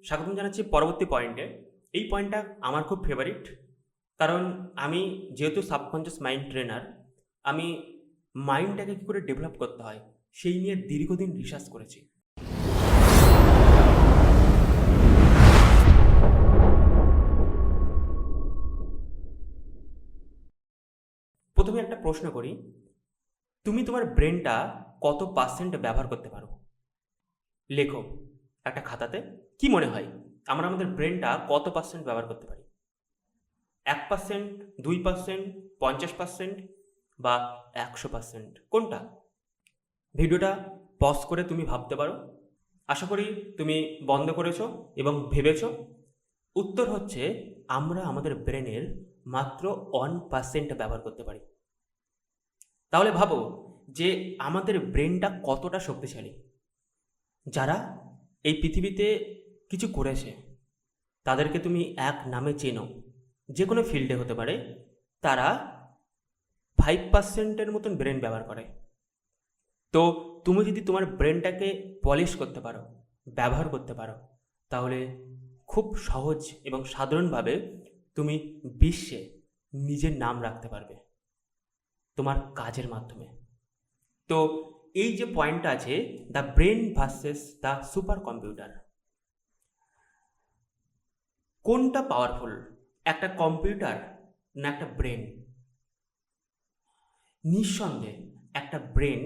স্বাগতম জানাচ্ছি পরবর্তী পয়েন্টে। এই পয়েন্টটা আমার খুব ফেভারিট, কারণ আমি যেহেতু সাবকনশিয়াস মাইন্ড ট্রেনার, আমি মাইন্ডটাকে কী করে ডেভেলপ করতে হয় সেই নিয়ে দীর্ঘদিন রিসার্চ করেছি। প্রথমে একটা প্রশ্ন করি, তুমি তোমার ব্রেনটা কত পার্সেন্ট ব্যবহার করতে পারো? লেখো একটা খাতাতে। কি মনে হয় আমরা আমাদের ব্রেনটা কত পার্সেন্ট ব্যবহার করতে পারি? 1%, 2%, 50% বা 100%? কোনটা? ভিডিওটা পজ করে তুমি ভাবতে পারো। আশা করি তুমি বন্ধ করেছো এবং ভেবেছো। উত্তর হচ্ছে আমরা আমাদের ব্রেনের মাত্র 1% ব্যবহার করতে পারি। তাহলে ভাবো যে আমাদের ব্রেনটা কতটা শক্তিশালী। যারা এই পৃথিবীতে কিছু করেছে তাদেরকে তুমি এক নামে চেনো, যে কোনো ফিল্ডে হতে পারে, তারা 5%-এর মতন ব্রেন ব্যবহার করে। তো তুমি যদি তোমার ব্রেনটাকে পলিশ করতে পারো, ব্যবহার করতে পারো, তাহলে খুব সহজ এবং সাধারণভাবে তুমি বিশ্বে নিজের নাম রাখতে পারবে তোমার কাজের মাধ্যমে। তো এই যে পয়েন্টটা আছে, the brain versus the super computer, কোনটা পাওয়ারফুল, একটা কম্পিউটার না একটা ব্রেন? নিঃসন্দেহে একটা ব্রেন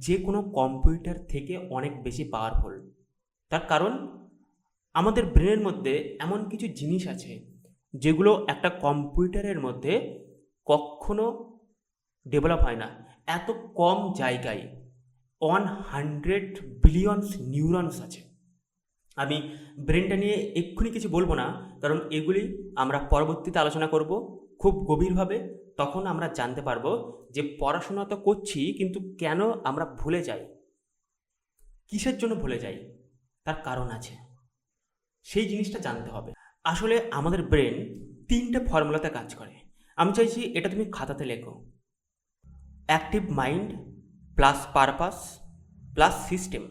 যে কোনো কম্পিউটার থেকে অনেক বেশি পাওয়ারফুল। তার কারণ আমাদের ব্রেনের মধ্যে এমন কিছু জিনিস আছে যেগুলো একটা কম্পিউটারের মধ্যে কখনো ডেভেলপ হয় না। এত কম জায়গায় 100 বিলিয়নস নিউরনস আছে। আমি ব্রেনটা নিয়ে এক্ষুনি কিছু বলবো না, কারণ এগুলি আমরা পরবর্তীতে আলোচনা করব খুব গভীরভাবে। তখন আমরা জানতে পারবো যে পড়াশোনা তো করছি, কিন্তু কেন আমরা ভুলে যাই, কিসের জন্য ভুলে যাই, তার কারণ আছে। সেই জিনিসটা জানতে হবে। আসলে আমাদের ব্রেন 3টে ফর্মুলাতে কাজ করে। আমি চাইছি এটা তুমি খাতাতে লেখো। Active mind plus purpose plus system.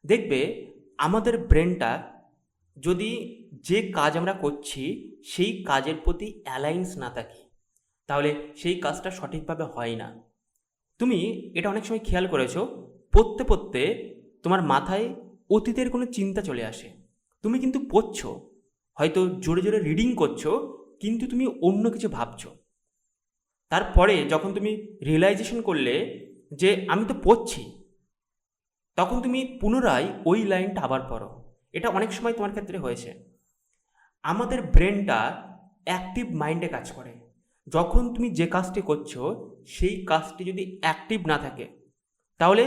দেখবে আমাদের ব্রেনটা যদি যে কাজ আমরা করছি সেই কাজের প্রতি অ্যালাইন্স না থাকে, তাহলে সেই কাজটা সঠিকভাবে হয় না। তুমি এটা অনেক সময় খেয়াল করেছো, পড়তে পড়তে তোমার মাথায় অতীতের কোনো চিন্তা চলে আসে। তুমি কিন্তু পড়ছো, হয়তো জোরে জোরে রিডিং করছো, কিন্তু তুমি অন্য কিছু ভাবছো। তারপরে যখন তুমি রিয়েলাইজেশন করলে যে আমি তো পড়ছি, তখন তুমি পুনরায় ওই লাইনটা আবার পড়ো। এটা অনেক সময় তোমার ক্ষেত্রে হয়েছে। আমাদের ব্রেনটা অ্যাক্টিভ মাইন্ডে কাজ করে। যখন তুমি যে কাজটি করছো সেই কাজটি যদি অ্যাক্টিভ না থাকে, তাহলে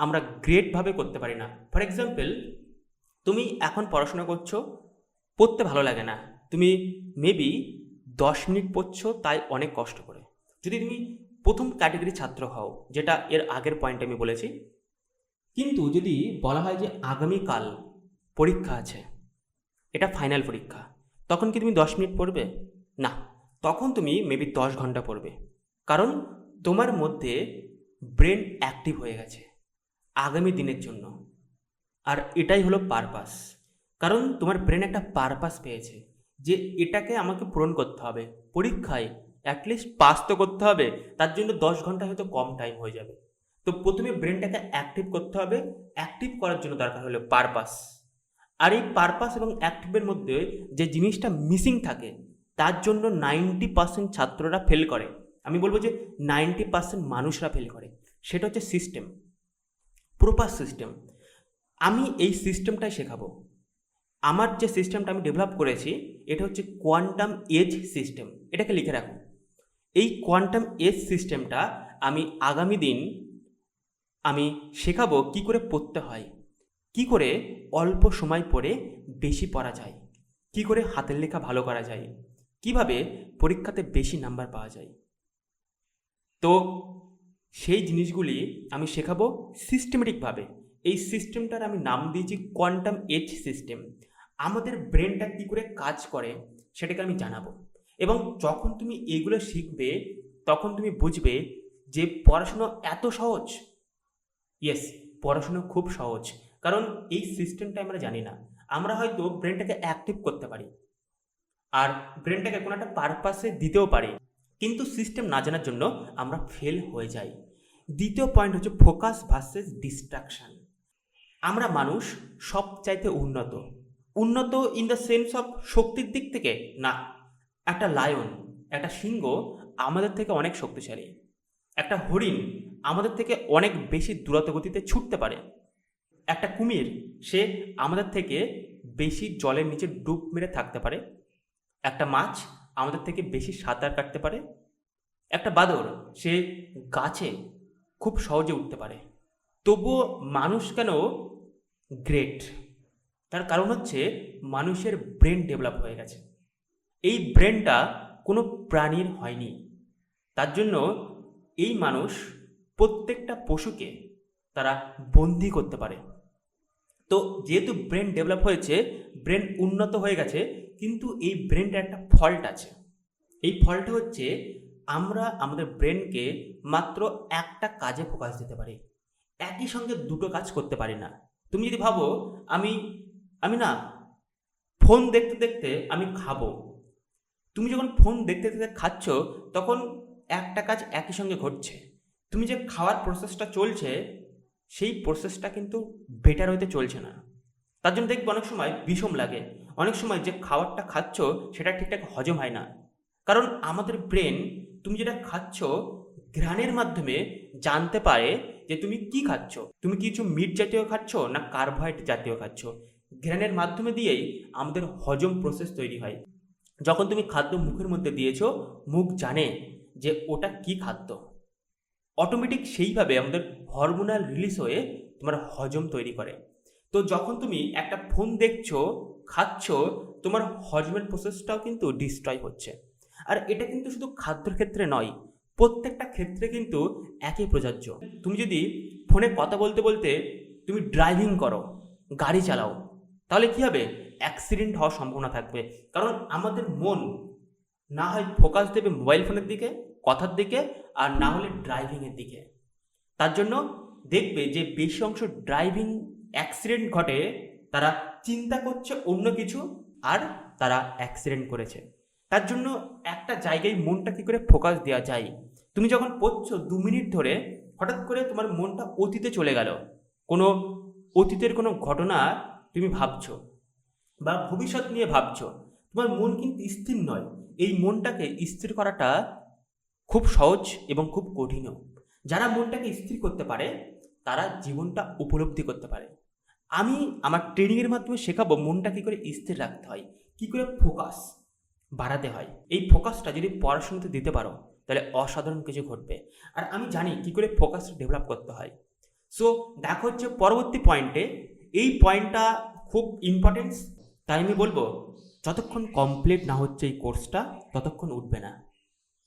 আমরা গ্রেটভাবে করতে পারি না। ফর এক্সাম্পল, তুমি এখন পড়াশোনা করছো, পড়তে ভালো লাগে না, তুমি মেবি 10 মিনিট পড়ছো, তাই অনেক কষ্ট করে। যদি তুমি প্রথম ক্যাটাগরি ছাত্র হও, যেটা এর আগের পয়েন্টে আমি বলেছি, কিন্তু যদি বলা হয় যে আগামীকাল পরীক্ষা আছে, এটা ফাইনাল পরীক্ষা, তখন কি তুমি 10 মিনিট পড়বে? না, তখন তুমি মেবি 10 ঘন্টা পড়বে। কারণ তোমার মধ্যে ব্রেন অ্যাক্টিভ হয়ে গেছে আগামী দিনের জন্য। আর এটাই হলো পারপাস। কারণ তোমার ব্রেন একটা পারপাস পেয়েছে যে এটাকে আমাকে পূরণ করতে হবে, পরীক্ষায় অ্যাটলিস্ট পাস তো করতে হবে। তার জন্য 10 ঘন্টা হয়তো কম টাইম হয়ে যাবে। তো প্রথমে ব্রেনটাকে অ্যাক্টিভ করতে হবে। অ্যাক্টিভ করার জন্য দরকার হলো পারপাস। আর এই পারপাস এবং অ্যাক্টিভের মধ্যে যে জিনিসটা মিসিং থাকে, তার জন্য 90% ছাত্ররা ফেল করে। আমি বলবো যে 90% মানুষরা ফেল করে। সেটা হচ্ছে সিস্টেম, প্রপার সিস্টেম। আমি এই সিস্টেমটাই শেখাবো। আমার যে সিস্টেমটা আমি ডেভেলপ করেছি, এটা হচ্ছে কোয়ান্টাম এজ সিস্টেম। এটাকে লিখে রাখো। এই কোয়ান্টাম এজ সিস্টেমটা আমি আগামী দিন আমি শেখাবো কি করে পড়তে হয়, কি করে অল্প সময় পড়ে বেশি পড়া যায়, কি করে হাতের লেখা ভালো করা যায়, কিভাবে পরীক্ষাতে বেশি নাম্বার পাওয়া যায়। তো সেই জিনিসগুলি আমি শেখাবো সিস্টেমেটিকভাবে। এই সিস্টেমটার আমি নাম দিয়েছি কোয়ান্টাম এজ সিস্টেম। আমাদের ব্রেনটা কী করে কাজ করে সেটাকে আমি জানাবো। এবং যখন তুমি এগুলো শিখবে, তখন তুমি বুঝবে যে পড়াশুনো এত সহজ। ইয়েস, পড়াশুনো খুব সহজ, কারণ এই সিস্টেমটা আমরা জানি না। আমরা হয়তো ব্রেনটাকে অ্যাক্টিভ করতে পারি আর ব্রেনটাকে কোনো একটা পারপাসে দিতেও পারি, কিন্তু সিস্টেম না জানার জন্য আমরা ফেল হয়ে যাই। দ্বিতীয় পয়েন্ট হচ্ছে ফোকাস ভার্সেস ডিস্ট্রাকশন। আমরা মানুষ সব চাইতে উন্নত উন্নত ইন দ্য সেন্স অফ শক্তির দিক থেকে না। একটা লায়ন, একটা সিংহ আমাদের থেকে অনেক শক্তিশালী। একটা হরিণ আমাদের থেকে অনেক বেশি দ্রুত গতিতে ছুটতে পারে। একটা কুমির সে আমাদের থেকে বেশি জলের নিচে ডুব মেরে থাকতে পারে। একটা মাছ আমাদের থেকে বেশি সাঁতার কাটতে পারে। একটা বাদর সে গাছে খুব সহজে উঠতে পারে। তবুও মানুষ কেন গ্রেট? তার কারণ হচ্ছে মানুষের ব্রেন ডেভেলপ হয়ে গেছে। এই ব্রেনটা কোনো প্রাণীর হয়নি। তার জন্য এই মানুষ প্রত্যেকটা পশুকে তারা বন্দি করতে পারে। তো যেহেতু ব্রেন ডেভেলপ হয়েছে, ব্রেন উন্নত হয়ে গেছে, কিন্তু এই ব্রেনটা একটা ফল্ট আছে। এই ফল্ট হচ্ছে আমরা আমাদের ব্রেনকে মাত্র একটা কাজে ফোকাস দিতে পারি, একই সঙ্গে দুটো কাজ করতে পারি না। তুমি যদি ভাবো আমি আমি না ফোন দেখতে দেখতে আমি খাবো, তুমি যখন ফোন দেখতে দেখতে খাচ্ছ তখন একটা কাজ একই সঙ্গে ঘটছে। তুমি যে খাওয়ার প্রসেসটা চলছে সেই প্রসেসটা কিন্তু বেটার হইতে চলছে না। তার জন্য দেখবে অনেক সময় বিষম লাগে, অনেক সময় যে খাবারটা খাচ্ছ সেটা ঠিকঠাক হজম হয় না। কারণ আমাদের ব্রেন তুমি যেটা খাচ্ছ ঘ্রাণের মাধ্যমে জানতে পারে যে তুমি কি খাচ্ছ, তুমি কিছু মিট জাতীয় খাচ্ছ না কার্বোহাইড্রেট জাতীয় খাচ্ছ। ঘ্রাণের মাধ্যমে দিয়েই আমাদের হজম প্রসেস তৈরি হয়। যখন তুমি খাদ্য মুখের মধ্যে দিয়েছো, মুখ জানে যে ওটা কি খাদ্য। অটোমেটিক সেইভাবে আমাদের হরমোনাল রিলিজ হয়ে তোমার হজম তৈরি করে। তো যখন তুমি একটা ফোন দেখছো, খাচ্ছ, তোমার হজমের প্রসেসটাও কিন্তু ডিস্ট্রয় হচ্ছে। আর এটা কিন্তু শুধু খাদ্যের ক্ষেত্রে নয়, প্রত্যেকটা ক্ষেত্রে কিন্তু একই প্রযোজ্য। তুমি যদি ফোনে কথা বলতে বলতে তুমি ড্রাইভিং করো, গাড়ি চালাও, তাহলে কী হবে? অ্যাক্সিডেন্ট হওয়ার সম্ভাবনা থাকবে। কারণ আমাদের মন না হয় ফোকাস দেবে মোবাইল ফোনের দিকে, কথার দিকে, আর না হলে ড্রাইভিংয়ের দিকে। তার জন্য দেখবে যে বেশি অংশ ড্রাইভিং অ্যাক্সিডেন্ট ঘটে, তারা চিন্তা করছে অন্য কিছু আর তারা অ্যাক্সিডেন্ট করেছে। তার জন্য একটা জায়গায় মনটা কী করে ফোকাস দেওয়া যায়? তুমি যখন পড়ছো 2 মিনিট ধরে, হঠাৎ করে তোমার মনটা অতীতে চলে গেল, কোনো অতীতের কোনো ঘটনা তুমি ভাবছো বা ভবিষ্যৎ নিয়ে ভাবছো, তোমার মন কিন্তু স্থির নয়। এই মনটাকে স্থির করাটা খুব সহজ এবং খুব কঠিনও। যারা মনটাকে স্থির করতে পারে তারা জীবনটা উপলব্ধি করতে পারে। আমি আমার ট্রেনিংয়ের মাধ্যমে শেখাবো মনটা কী করে স্থির রাখতে হয়, কী করে ফোকাস বাড়াতে হয়। এই ফোকাসটা যদি পড়াশোনাতে দিতে পারো তাহলে অসাধারণ কিছু ঘটবে। আর আমি জানি কী করে ফোকাসটা ডেভেলপ করতে হয়। সো দেখা হচ্ছে পরবর্তী পয়েন্টে। এই পয়েন্টটা খুব ইম্পর্টেন্স, তাই আমি বলবো যতক্ষণ কমপ্লিট না হচ্ছে এই কোর্সটা ততক্ষণ উঠবে না।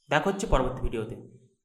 দেখা হচ্ছে পরবর্তী ভিডিওতে।